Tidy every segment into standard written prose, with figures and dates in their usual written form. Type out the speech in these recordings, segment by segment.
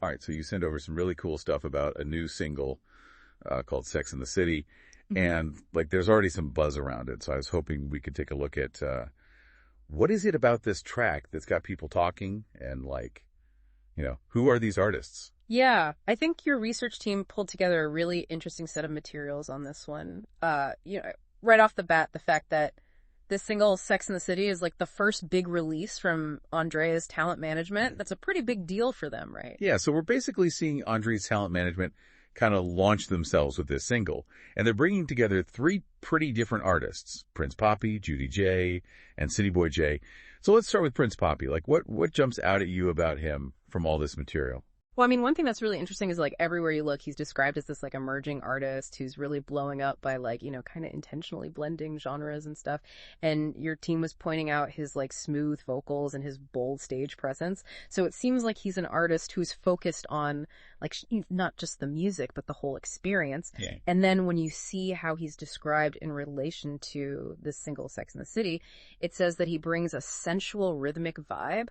All right, so you send over some really cool stuff about a new single called Sex and the City. And like, there's already some buzz around it. So I was hoping we could take a look at what is it about this track that's got people talking and like, who are these artists? Yeah, I think your research team pulled together a really interesting set of materials on this one. Right off the bat, the fact that this single, Sex and the City, is like the first big release from Andrea's talent management. That's a pretty big deal for them, right? Yeah, so we're basically seeing Andrea's talent management kind of launch themselves with this single. And they're bringing together three pretty different artists, Prince Papiii, Judi Jai, and CityBoy J. So let's start with Prince Papiii. Like, what jumps out at you about him from all this material? Well, I mean, one thing that's really interesting is like everywhere you look, he's described as this like emerging artist who's really blowing up by like, kind of intentionally blending genres and stuff. And your team was pointing out his like smooth vocals and his bold stage presence. So it seems like he's an artist who's focused on like not just the music, but the whole experience. Yeah. And then when you see how he's described in relation to this single Sex and the City, it says that he brings a sensual rhythmic vibe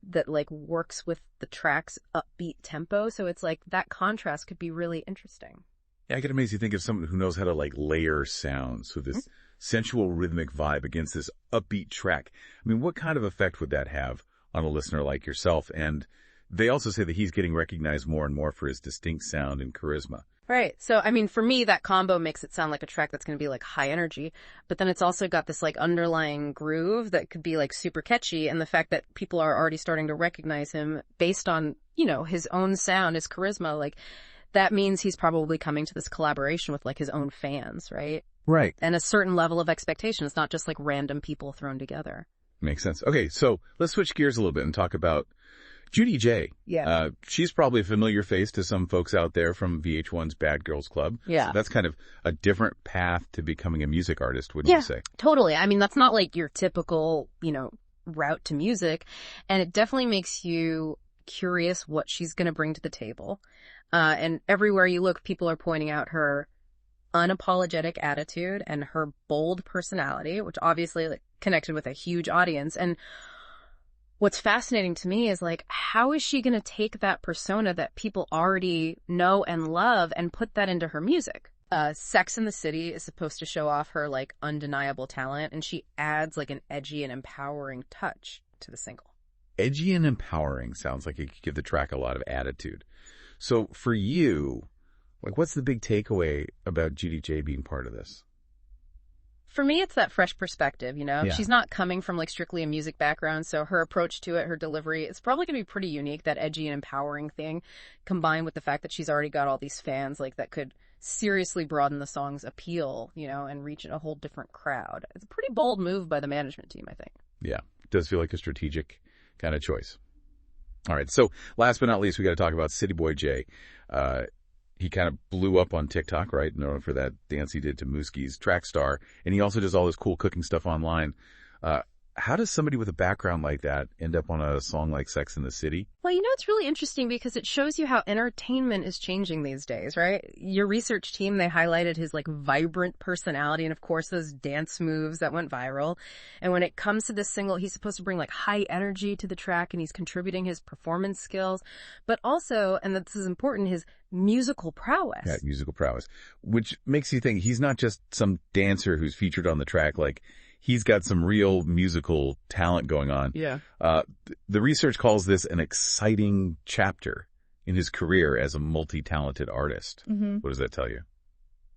that like works with the track's upbeat tempo. So it's like that contrast could be really interesting. Yeah, I get amazed you think of someone who knows how to like layer sounds. So this sensual rhythmic vibe against this upbeat track. I mean, what kind of effect would that have on a listener like yourself? And they also say that he's getting recognized more and more for his distinct sound and charisma. Right. So, I mean, for me, that combo makes it sound like a track that's going to be like high energy, but then it's also got this like underlying groove that could be like super catchy. And the fact that people are already starting to recognize him based on, his own sound, his charisma, like that means he's probably coming to this collaboration with like his own fans, right? Right. And a certain level of expectation. It's not just like random people thrown together. Makes sense. Okay. So let's switch gears a little bit and talk about Judi Jai. Yeah. She's probably a familiar face to some folks out there from VH1's Bad Girls Club. Yeah. So that's kind of a different path to becoming a music artist, wouldn't you say? Totally. I mean, that's not like your typical, route to music. And it definitely makes you curious what she's going to bring to the table. And everywhere you look, people are pointing out her unapologetic attitude and her bold personality, which obviously like connected with a huge audience. And what's fascinating to me is like, how is she going to take that persona that people already know and love and put that into her music? Sex and the City is supposed to show off her like undeniable talent, and she adds like an edgy and empowering touch to the single. Edgy and empowering sounds like it could give the track a lot of attitude. So for you, like, what's the big takeaway about Judi Jai being part of this? For me, it's that fresh perspective, Yeah. She's not coming from like strictly a music background, so her approach to it, her delivery, it's probably going to be pretty unique, that edgy and empowering thing, combined with the fact that she's already got all these fans like that could seriously broaden the song's appeal, and reach a whole different crowd. It's a pretty bold move by the management team, I think. Yeah, it does feel like a strategic kind of choice. All right, so last but not least, we got to talk about CityBoy J. He kind of blew up on TikTok, right? Known for that dance he did to Mooskie's Track Star. And he also does all this cool cooking stuff online. How does somebody with a background like that end up on a song like Sex and the City? Well, it's really interesting because it shows you how entertainment is changing these days, right? Your research team, they highlighted his like vibrant personality and of course those dance moves that went viral. And when it comes to this single, he's supposed to bring like high energy to the track and he's contributing his performance skills, but also, and this is important, his musical prowess. Yeah, musical prowess, which makes you think he's not just some dancer who's featured on the track. Like, he's got some real musical talent going on. Yeah. The research calls this an exciting chapter in his career as a multi-talented artist. Mm-hmm. What does that tell you?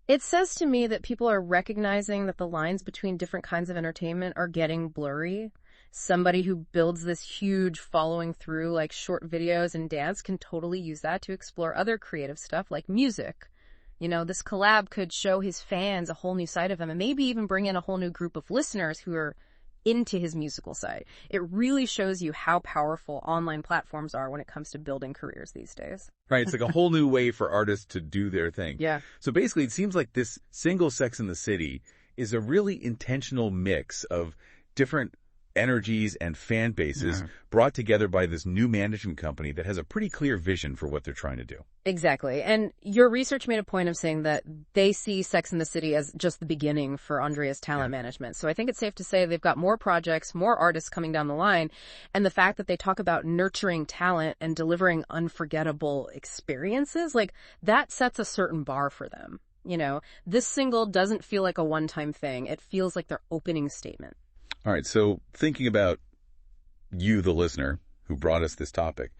It says to me that people are recognizing that the lines between different kinds of entertainment are getting blurry. Somebody who builds this huge following through like short videos and dance can totally use that to explore other creative stuff like music. This collab could show his fans a whole new side of him and maybe even bring in a whole new group of listeners who are into his musical side. It really shows you how powerful online platforms are when it comes to building careers these days. Right. It's like a whole new way for artists to do their thing. Yeah. So basically, it seems like this single Sex and the City is a really intentional mix of different energies, and fan bases brought together by this new management company that has a pretty clear vision for what they're trying to do. Exactly. And your research made a point of saying that they see Sex and the City as just the beginning for Andrea's talent management. So I think it's safe to say they've got more projects, more artists coming down the line. And the fact that they talk about nurturing talent and delivering unforgettable experiences, like that sets a certain bar for them. You know, this single doesn't feel like a one-time thing. It feels like their opening statement. All right, so thinking about you, the listener, who brought us this topic,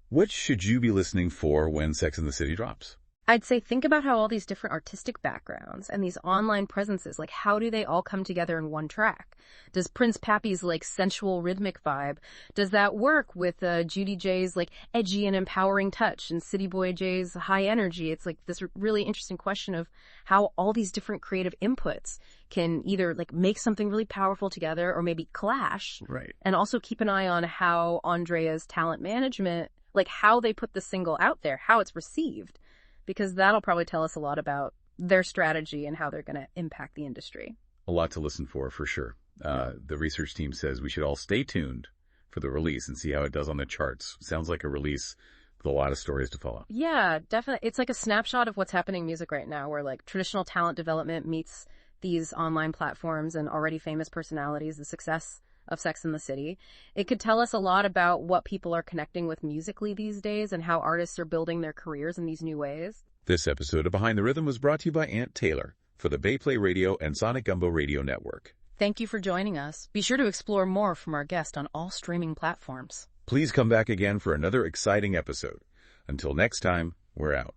what should you be listening for when Sex and the City drops? I'd say think about how all these different artistic backgrounds and these online presences, like how do they all come together in one track? Does Prince Papii's like sensual rhythmic vibe, does that work with Judi Jai's like edgy and empowering touch and CityBoy J's high energy? It's like this really interesting question of how all these different creative inputs can either like make something really powerful together or maybe clash. Right. And also keep an eye on how Andrea's talent management, like how they put the single out there, how it's received. Because that'll probably tell us a lot about their strategy and how they're going to impact the industry. A lot to listen for sure. The research team says we should all stay tuned for the release and see how it does on the charts. Sounds like a release with a lot of stories to follow. Yeah, definitely. It's like a snapshot of what's happening in music right now, where like traditional talent development meets these online platforms and already famous personalities, the success of Sex and the City. It could tell us a lot about what people are connecting with musically these days and how artists are building their careers in these new ways. This episode of Behind the Rhythm was brought to you by Aunt Taylor for the Bay Play Radio and Sonic Gumbo Radio Network. Thank you for joining us. Be sure to explore more from our guest on all streaming platforms. Please come back again for another exciting episode. Until next time, we're out.